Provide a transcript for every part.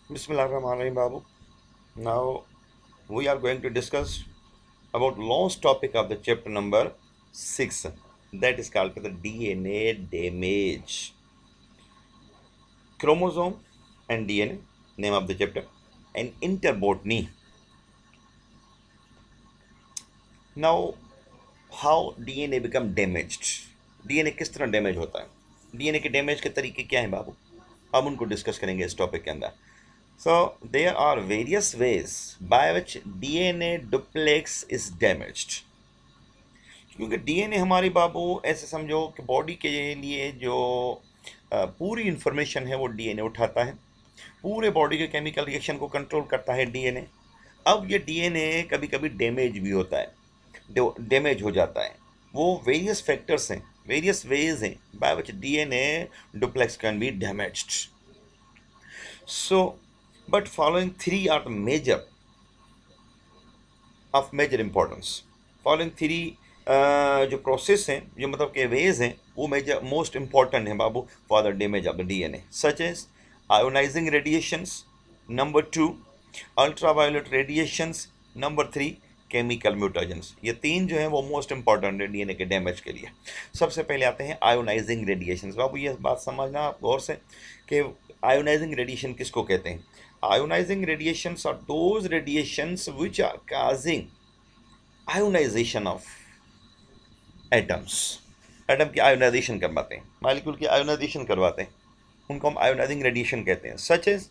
Bismillahirrahmanirrahim, Babu. Now we are going to discuss about last topic of the chapter number 6, that is called the DNA damage. Chromosome and DNA, name of the chapter, and interbotany. Now, how DNA become damaged? DNA किस तरह damage होता है? DNA के damage के तरीके क्या हैं बाबू? हम उनको डिस्कस करेंगे इस टॉपिक के अंदर. So there are various ways by which DNA duplex is damaged. क्योंकि डीएनए हमारी बाबू ऐसे समझो कि बॉडी के लिए जो पूरी इंफॉर्मेशन है वो डीएनए उठाता है, पूरे बॉडी के केमिकल रिएक्शन को कंट्रोल करता है डीएनए. अब ये डीएनए कभी कभी डैमेज भी होता है, डैमेज हो जाता है. वो वेरियस फैक्टर्स हैं, वेरियस वेज हैं by which DNA duplex can be damaged. So but following three are the major of major importance. Following three जो प्रोसेस हैं, जो मतलब के वेज हैं, वो मेजर मोस्ट इंपॉर्टेंट हैं बाबू for the damage of the DNA. Such as ionising radiations, number two ultraviolet radiations, number three chemical mutations. ये तीन जो हैं वो मोस्ट इंपॉर्टेंट है डीएनए के डैमेज के लिए. सबसे पहले आते हैं आयोनाइजिंग रेडिएशंस. बाबू ये बात समझना आप गौर से कि आयोनाइजिंग रेडिएशन किसको कहते हैं. Ionizing radiations are those radiations which are causing ionization of atoms. Atom की आयोनाइजेशन करवाते हैं, मालिक्यूल की आयोनाइजेशन करवाते हैं, उनको हम आयोनाइजिंग रेडिएशन कहते हैं. Such as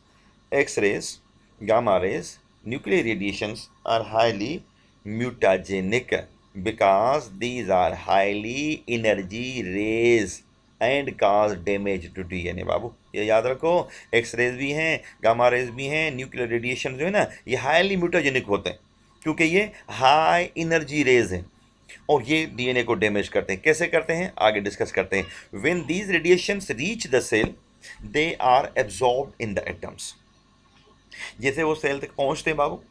X rays, gamma rays, nuclear radiations are highly mutagenic because these are highly energy rays and cause damage to DNA. बाबू ये याद रखो, एक्स रेज भी हैं, गामा रेज भी हैं, न्यूक्लियर रेडिएशन जो है ना, ये हाईली म्यूटाजेनिक होते हैं क्योंकि ये हाई एनर्जी रेज हैं और ये डीएनए को डैमेज करते हैं. कैसे करते हैं आगे डिस्कस करते हैं. When these radiations reach the cell they are absorbed in the atoms. जैसे वो सेल तक पहुंचते हैं बाबू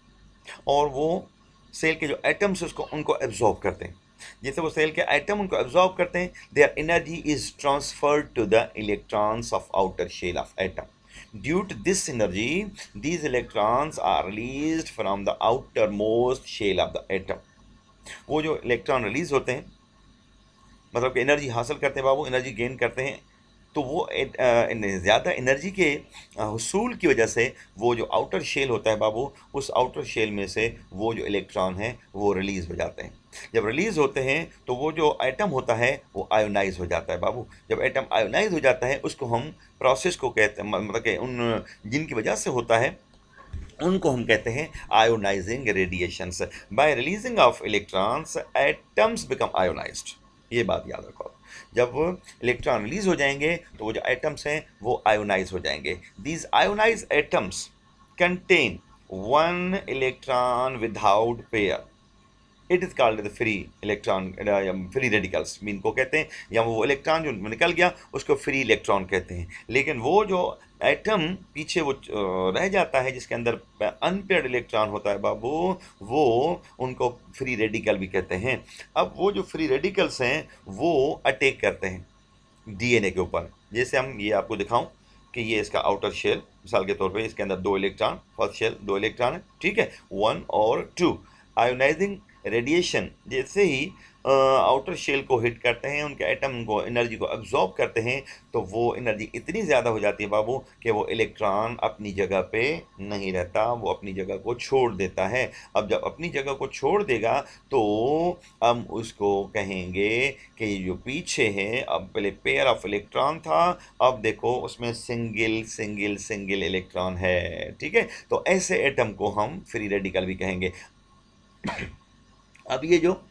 और वो सेल के जो एटम्स उसको उनको एब्जॉर्ब करते हैं. जैसे वो सेल के एटम उनको एब्जॉर्ब करते हैं, their energy is transferred to the electrons of outer shell of atom. Due to this energy, these electrons are released from the outermost shell of the atom. वो जो इलेक्ट्रॉन रिलीज होते हैं, मतलब कि energy हासिल करते हैं बाबू, एनर्जी गेन करते हैं, तो वो ज़्यादा एनर्जी के हुसूल की वजह से वो जो आउटर शेल होता है बाबू, उस आउटर शेल में से वो जो इलेक्ट्रॉन हैं वो रिलीज़ हो जाते हैं. जब रिलीज़ होते हैं तो वो जो एटम होता है वो आयोनाइज हो जाता है बाबू. जब एटम आयोनाइज हो जाता है उसको हम प्रोसेस को कहते हैं, मतलब कि उन जिनकी वजह से होता है उनको हम कहते हैं ionizing radiations. By releasing of electrons atoms become ionized. ये बात याद रखो, जब इलेक्ट्रॉन रिलीज हो जाएंगे तो वो जो एटम्स हैं वो आयोनाइज हो जाएंगे. These ionize atoms contain one electron without pair. It is called the free electron, free radicals mean को कहते हैं, या वो इलेक्ट्रॉन जो निकल गया उसको फ्री इलेक्ट्रॉन कहते हैं. लेकिन वो जो एटम पीछे वो रह जाता है जिसके अंदर अनपेयर्ड इलेक्ट्रॉन होता है बाबू, वो उनको फ्री रेडिकल भी कहते हैं. अब वो जो फ्री रेडिकल्स हैं वो अटैक करते हैं डीएनए के ऊपर. जैसे हम ये आपको दिखाऊं कि ये इसका आउटर शेल, मिसाल के तौर पे इसके अंदर दो इलेक्ट्रॉन, फर्स्ट शेल दो इलेक्ट्रॉन है, ठीक है, वन और टू. आयोनाइजिंग रेडिएशन जैसे ही आउटर शेल को हिट करते हैं, उनके एटम को एनर्जी को एब्जॉर्ब करते हैं, तो वो एनर्जी इतनी ज़्यादा हो जाती है बाबू कि वो इलेक्ट्रॉन अपनी जगह पे नहीं रहता, वो अपनी जगह को छोड़ देता है. अब जब अपनी जगह को छोड़ देगा तो हम उसको कहेंगे कि ये जो पीछे है, अब पहले पेयर ऑफ इलेक्ट्रॉन था, अब देखो उसमें सिंगल सिंगल सिंगल इलेक्ट्रॉन है, ठीक है. तो ऐसे एटम को हम फ्री रेडिकल भी कहेंगे. अब ये जो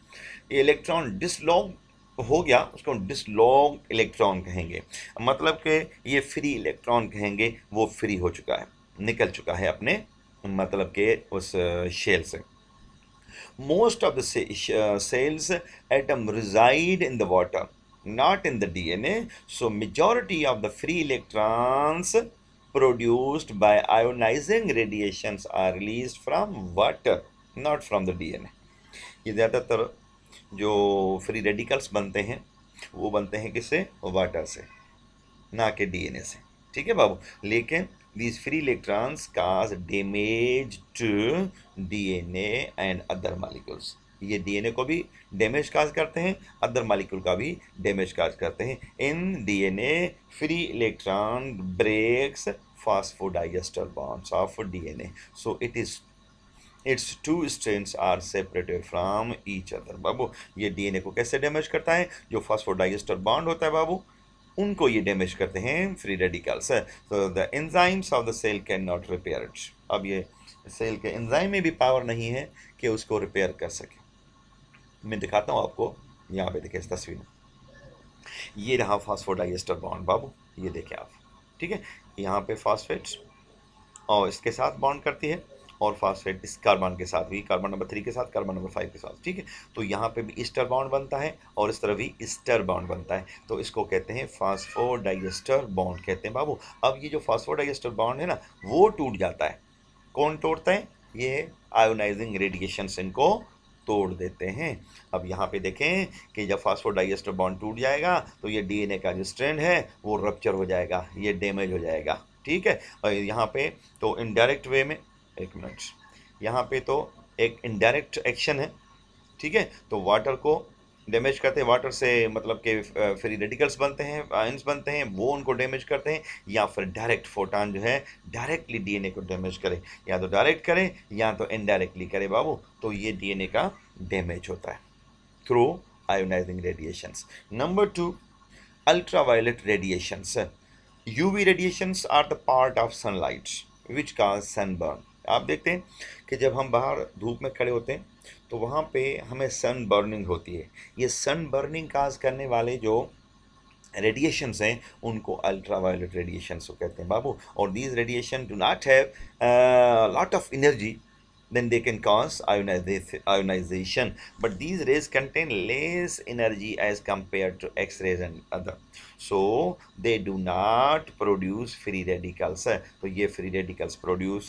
इलेक्ट्रॉन डिसलॉग हो गया उसको डिसलॉग इलेक्ट्रॉन कहेंगे, मतलब कि ये फ्री इलेक्ट्रॉन कहेंगे, वो फ्री हो चुका है, निकल चुका है अपने मतलब के उस शेल से. Most of the cells atom reside in the water, not in the DNA. So majority of the free electrons produced by ionizing radiations are released from water, not from the DNA. ये ज़्यादातर जो free radicals बनते हैं वो बनते हैं किससे, water से, ना कि डीएनए से, ठीक है बाबू. लेकिन these free electrons cause damage to DNA and other molecules. ये डीएनए को भी डैमेज काज करते हैं, अदर मालिक्यूल का भी डैमेज काज करते हैं. In DNA free electron breaks phosphodiester bonds of DNA, so its two strands are separated from each other. बाबू ये डीएनए को कैसे डैमेज करता है? जो फॉस्फोडाइएस्टर बॉन्ड होता है बाबू, उनको ये डैमेज करते हैं free radicals. So the enzymes of the cell can not repair it. अब ये सेल के एंजाइम में भी पावर नहीं है कि उसको रिपेयर कर सके. मैं दिखाता हूँ आपको, यहाँ पे देखिए इस तस्वीर में, ये रहा फॉस्फोडाइएस्टर बॉन्ड बाबू, ये देखें आप. ठीक है, यहाँ पे फॉस्फेट और इसके साथ बॉन्ड करती है, और फॉस्फेट इस कार्बन के साथ भी, कार्बन नंबर 3 के साथ, कार्बन नंबर 5 के साथ. ठीक है, तो यहाँ पे भी ईस्टर बॉन्ड बनता है और इस तरह भी ईस्टर बॉन्ड बनता है, तो इसको कहते हैं फॉस्फोडाइएस्टर बॉन्ड कहते हैं बाबू. अब ये जो फॉस्फोडाइएस्टर बॉन्ड है ना, वो टूट जाता है. कौन तोड़ता है? ये आयोनाइजिंग रेडिएशंस इनको तोड़ देते हैं. अब यहाँ पे देखें कि जब फॉस्फोडाइएस्टर बॉन्ड टूट जाएगा तो ये डीएनए का जो स्ट्रैंड है वो रप्चर हो जाएगा, ये डैमेज हो जाएगा. ठीक है, और यहाँ पे तो इनडायरेक्ट वे में, एक मिनट, यहाँ पे तो एक इनडायरेक्ट एक्शन है. ठीक है, तो वाटर को डैमेज करते हैं, वाटर से मतलब कि फ्री रेडिकल्स बनते हैं, आयंस बनते हैं, वो उनको डैमेज करते हैं, या फिर डायरेक्ट फोटॉन जो है डायरेक्टली डीएनए को डैमेज करे, या तो डायरेक्ट करे या तो इनडायरेक्टली करे बाबू. तो ये डीएनए का डैमेज होता है through ionizing radiations. Number 2, ultraviolet radiations. UV radiations are the part of sunlight which cause sunburn. आप देखते हैं कि जब हम बाहर धूप में खड़े होते हैं तो वहाँ पे हमें सन बर्निंग होती है. ये सन बर्निंग काज करने वाले जो रेडिएशंस हैं उनको अल्ट्रावायलेट रेडिएशंस कहते हैं बाबू. और these radiation do not have lot of energy, then they can cause ionization, but these rays contain less energy as compared to X-rays and other, so they do not produce free radicals. तो ये free radicals produce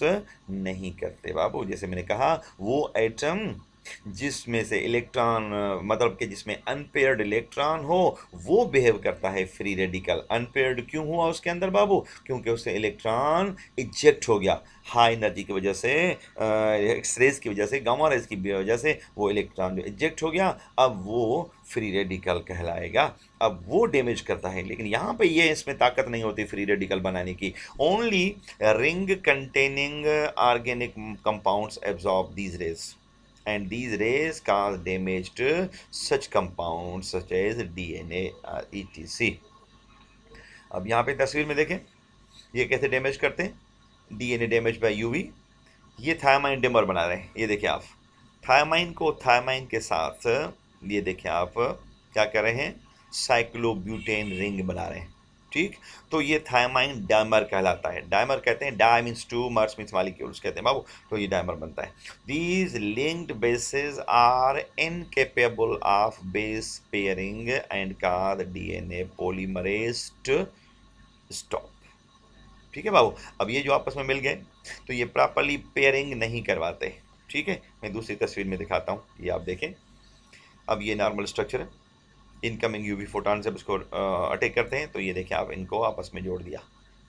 नहीं करते बाबू. जैसे मैंने कहा, वो atom जिसमें से इलेक्ट्रॉन मतलब कि जिसमें अनपेयर्ड इलेक्ट्रॉन हो वो बिहेव करता है फ्री रेडिकल. अनपेयर्ड क्यों हुआ उसके अंदर बाबू? क्योंकि उससे इलेक्ट्रॉन इजेक्ट हो गया हाई एनर्जी की वजह से, एक्सरेज की वजह से, गामा रेज की वजह से वो इलेक्ट्रॉन जो इजेक्ट हो गया, अब वो फ्री रेडिकल कहलाएगा. अब वो डैमेज करता है, लेकिन यहाँ पे ये इसमें ताकत नहीं होती फ्री रेडिकल बनाने की. Only ring containing organic compounds absorb these raise and these rays cause damage to such compounds such as DNA etc. अब यहाँ पे तस्वीर में देखें ये कैसे डैमेज करते हैं. DNA damage bye UV. ये थायमाइन डिमर बना रहे हैं, ये देखें आप, थायमाइन को थायमाइन के साथ ये देखें आप क्या कर रहे हैं, साइक्लोब्यूटेन रिंग बना रहे हैं. ठीक, तो ये थायमाइन डायमर कहलाता है. डायमर कहते हैं, di means two, mers means molecules कहते हैं बाबू, तो ये डायमर बनता है. These linked bases are incapable of base pairing and cause DNA polymerase to stop. ठीक है बाबू, अब ये जो आपस में मिल गए तो ये प्रॉपर्ली पेयरिंग नहीं करवाते. ठीक है, मैं दूसरी तस्वीर में दिखाता हूँ, ये आप देखें. अब ये नॉर्मल स्ट्रक्चर है, इनकमिंग यूवी फोटॉन जब इसको अटैक करते हैं तो ये देखिए आप, इनको आपस में जोड़ दिया,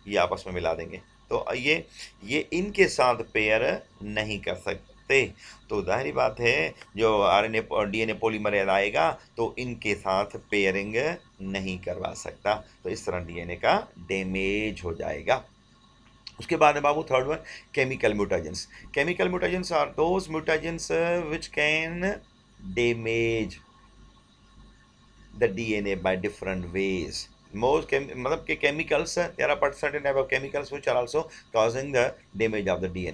ये आपस में मिला देंगे, तो ये इनके साथ पेयर नहीं कर सकते. तो जाहिर बात है जो आरएनए और डीएनए पॉलीमरेज आएगा तो इनके साथ पेयरिंग नहीं करवा सकता, तो इस तरह डीएनए का डैमेज हो जाएगा. उसके बाद है बाबू third one, chemical mutations. Chemical mutations are those mutations which can damage the DNA by different ways. Most मतलब के chemicals, there are certain type of chemicals which are also causing the damage of the DNA.